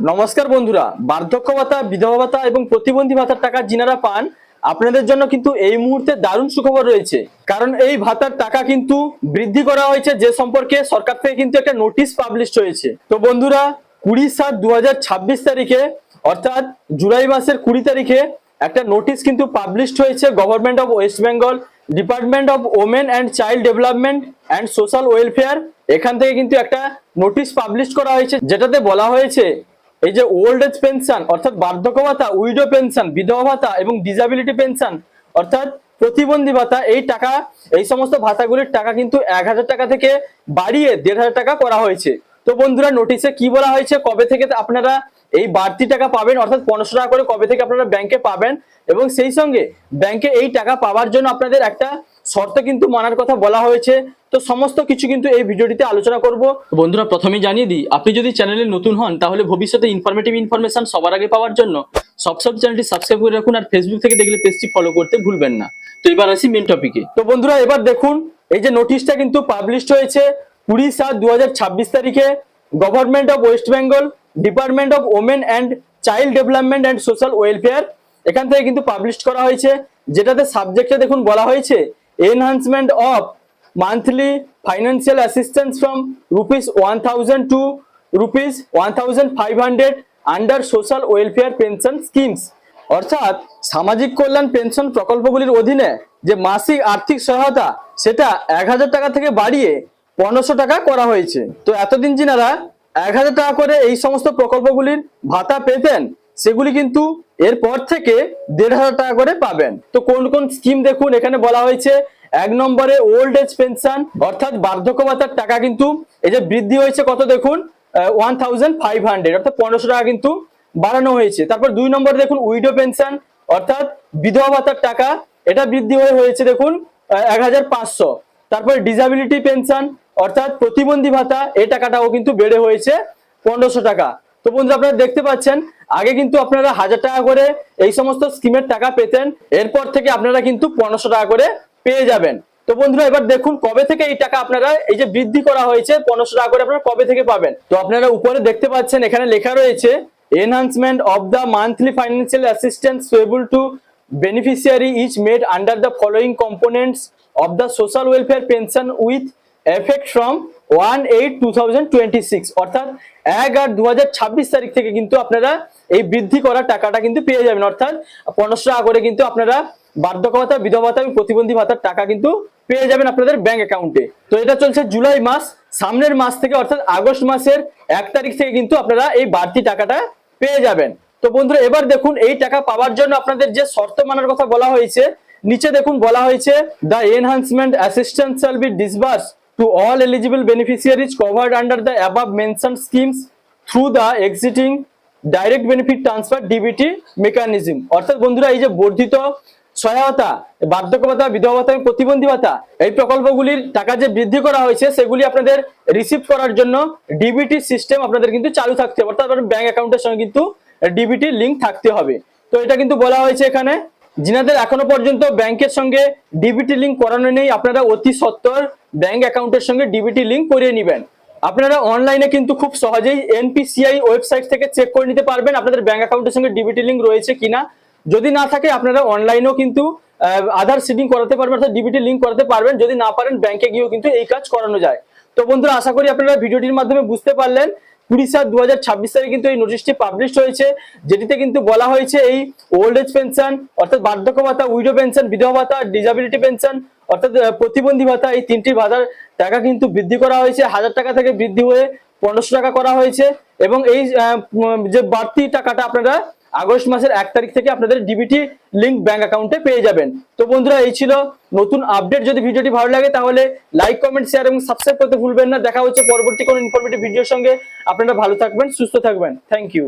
নমস্কার বন্ধুরা, বার্ধক্য ভাতা, বিধবা ভাতা এবং প্রতিবন্ধী ভাতার টাকা যিনারা পান আপনাদের জন্য কিন্তু এই মুহূর্তে দারুণ সুখবর রয়েছে। কারণ এই ভাতার টাকা কিন্তু বৃদ্ধি করা হয়েছে, যে সম্পর্কে সরকার থেকে কিন্তু একটা নোটিশ পাবলিশ হয়েছে। তো বন্ধুরা, 20/7/2026 তারিখে অর্থাৎ জুলাই মাসের 20 তারিখে একটা নোটিশ কিন্তু পাবলিশ হয়েছে government of West Bengal, department of women and child development and social welfare. এখান থেকে কিন্তু একটা নোটিশ পাবলিশ করা হয়েছে, যেটাতে বলা হয়েছে এই যে ওল্ড এজ পেনশন অর্থাৎ বার্ধক্য ভাতা, উইডো পেনশন, বিধবা ভাতা এবং ডিসেবিলিটি পেনশন অর্থাৎ প্রতিবন্ধী ভাতা, এই টাকা, এই সমস্ত ভাতাগুলির টাকা কিন্তু 1000 টাকা থেকে বাড়িয়ে 1500 টাকা করা হয়েছে। তো বন্ধুরা, নোটিশে কি বলা হয়েছে, কবে থেকে আপনারা এই বাড়তি টাকা পাবেন অর্থাৎ 1500 টাকা করে কবে থেকে আপনারা ব্যাংকে পাবেন, এবং সেই সঙ্গে ব্যাংকে এই টাকা পাওয়ার জন্য আপনাদের একটা শর্ত কিন্তু মানার কথা বলা হয়েছে। তো সমস্ত কিছু কিন্তু এই ভিডিওটিতে আলোচনা করব। বন্ধুরা, প্রথমেই জানিয়ে দিই, আপনি যদি চ্যানেলে নতুন হন তাহলে ভবিষ্যতে ইনফরমেটিভ ইনফরমেশন সবার আগে পাওয়ার জন্য সব চ্যানেলটি সাবস্ক্রাইব করে রাখুন, আর ফেসবুক থেকে দেখলে পেজটি ফলো করতে ভুলবেন না। তো এবার আসি মেন টপিকে। তো বন্ধুরা, এবার দেখুন, এই যে নোটিশটা কিন্তু পাবলিশ হয়েছে 20/7/2026 তারিখে government of West Bengal, department of women and child development and social welfare, এখান থেকে কিন্তু পাবলিশ করা হয়েছে। যেটাতে সাবজেক্টে দেখুন বলা হয়েছে enhancement of monthly financial assistance from ₹1000 to ₹1500 under social welfare pension schemes. অর্থাৎ সামাজিক কল্যাণ পেনশন প্রকল্পগুলির অধীনে যে মাসিক আর্থিক সহায়তা, সেটা 1000 টাকা থেকে বাড়িয়ে 1500 টাকা করা হয়েছে। তো এতদিন যিনারা 1000 টাকা করে এই সমস্ত প্রকল্পগুলির ভাতা পেতেন, সেগুলি কিন্তু এরপর থেকে 1500 টাকা করে পাবেন। তো কোন কোন স্কিম দেখুন, এখানে বলা হয়েছে 1 নম্বরে ওল্ড এজ পেনশন অর্থাৎ বার্ধক্য ভাতার টাকা কিন্তু এই যে বৃদ্ধি হয়েছে কত দেখুন, 1500 অর্থাৎ 1500 টাকা কিন্তু বাড়ানো হয়েছে। তারপর 2 নম্বরে দেখুন উইডো পেনশন অর্থাৎ বিধবা ভাতার টাকা, এটা বৃদ্ধি হয়েছে দেখুন 1500। তারপর ডিসেবিলিটি পেনশন অর্থাৎ প্রতিবন্ধী ভাতা, এই টাকাটাও কিন্তু বেড়ে হয়েছে 1500 টাকা। তো বন্ধুরা, আপনারা দেখতে পাচ্ছেন আগে কিন্তু আপনারা 1000 টাকা করে এই সমস্ত স্কিমের টাকা পেতেন, এরপর থেকে আপনারা কিন্তু 1500 টাকা করে পেয়ে যাবেন। তো বন্ধুরা, এবার দেখুন কবে থেকে এই টাকা আপনারা, এই যে বৃদ্ধি করা হয়েছে 1500 টাকা করে, আপনারা কবে থেকে পাবেন। তো আপনারা উপরে দেখতে পাচ্ছেন, এখানে লেখা রয়েছে enhancement of the monthly financial assistance payable two beneficiary is made under the following components of the social welfare pension with effect from 1/8/2026 অর্থাৎ 1/8/2026 তারিখ থেকে কিন্তু আপনারা এই বৃদ্ধি করা টাকাটা কিন্তু পেয়ে যাবেন। অর্থাৎ 1500 টাকা করে কিন্তু আপনারা বার্ধক্য ভাতা, বিধবা ভাতা এবং প্রতিবন্ধী ভাতার টাকা কিন্তু পেয়ে যাবেন আপনাদের ব্যাংক অ্যাকাউন্টে। তো এটা চলছে জুলাই মাস, সামনের মাস থেকে অর্থাৎ আগস্ট মাসের 1 তারিখ থেকে কিন্তু আপনারা এই বাড়তি টাকাটা পেয়ে যাবেন। তো বন্ধুরা, এবার দেখুন এই টাকা পাওয়ার জন্য আপনাদের যে শর্ত মানার কথা বলা হয়েছে, নিচে দেখুন বলা হয়েছে the enhancement assistance shall be disburse to all eligible beneficiaries covered under the above mentioned schemes through the existing direct benefit transfer DBT mechanism। অর্থাৎ বন্ধুরা, এই যে বর্ধিত সহায়তা, বার্ধক্য ভাতা, বিধবা ভাতা এবং প্রতিবন্ধী ভাতা, এই প্রকল্পগুলির টাকা যে বৃদ্ধি করা হয়েছে, সেগুলি আপনাদের রিসিভ করার জন্য ডিবিটি সিস্টেম আপনাদের কিন্তু চালু থাকতে হবে, অর্থাৎ আপনার ব্যাংক অ্যাকাউন্টের সঙ্গে কিন্তু ডিবিটি লিঙ্ক থাকতে হবে। তো এটা কিন্তু বলা হয়েছে এখানে, যিনাদের এখনো পর্যন্ত ব্যাংকের সঙ্গে ডিবিটি লিঙ্ক করানো নেই, আপনারা অতি সত্বর ব্যাংক অ্যাকাউন্টের সঙ্গে ডিবিটি লিঙ্ক করিয়ে নেবেন। আপনারা অনলাইনে কিন্তু খুব সহজেই এনপিসিআই ওয়েবসাইট থেকে চেক করে নিতে পারবেন আপনাদের ব্যাংক অ্যাকাউন্টের সঙ্গে ডিবিটি লিঙ্ক রয়েছে কিনা। যদি না থাকে আপনারা অনলাইনেও কিন্তু আধার সিডিং করাতে পারবেন, অর্থাৎ ডিবিটি লিঙ্ক করাতে পারবেন। যদি না পারেন ব্যাংকে গিয়েও কিন্তু এই কাজ করানো যায়। তো বন্ধুরা, আশা করি আপনারা ভিডিওটির মাধ্যমে বুঝতে পারলেন 20/7/2026 তারিখে কিন্তু এই নোটিশটি পাবলিশ হয়েছে, যেটিতে কিন্তু বলা হয়েছে এই ওল্ড এজ পেনশন অর্থাৎ বার্ধক্য ভাতা, উইডো পেনশন, বিধবা ভাতা, ডিসেবিলিটি পেনশন অর্থাৎ প্রতিবন্ধী ভাতা, এই তিনটি ভাতার টাকা কিন্তু বৃদ্ধি করা হয়েছে। 1000 টাকা থেকে বৃদ্ধি হয়ে 1500 টাকা করা হয়েছে, এবং এই যে বাড়তি টাকাটা আপনারা আগস্ট মাসের 1 তারিখ থেকে আপনাদের ডিবিটি লিঙ্ক ব্যাংক অ্যাকাউন্টে পেয়ে যাবেন। তো বন্ধুরা, এই ছিল নতুন আপডেট। যদি ভিডিওটি ভালো লাগে তাহলে লাইক, কমেন্ট, শেয়ার এবং সাবস্ক্রাইব করতে ভুলবেন না। দেখা হচ্ছে পরবর্তী কোনো ইনফরমেটিভ ভিডিওর সঙ্গে। আপনারা ভালো থাকবেন, সুস্থ থাকবেন। Thank you.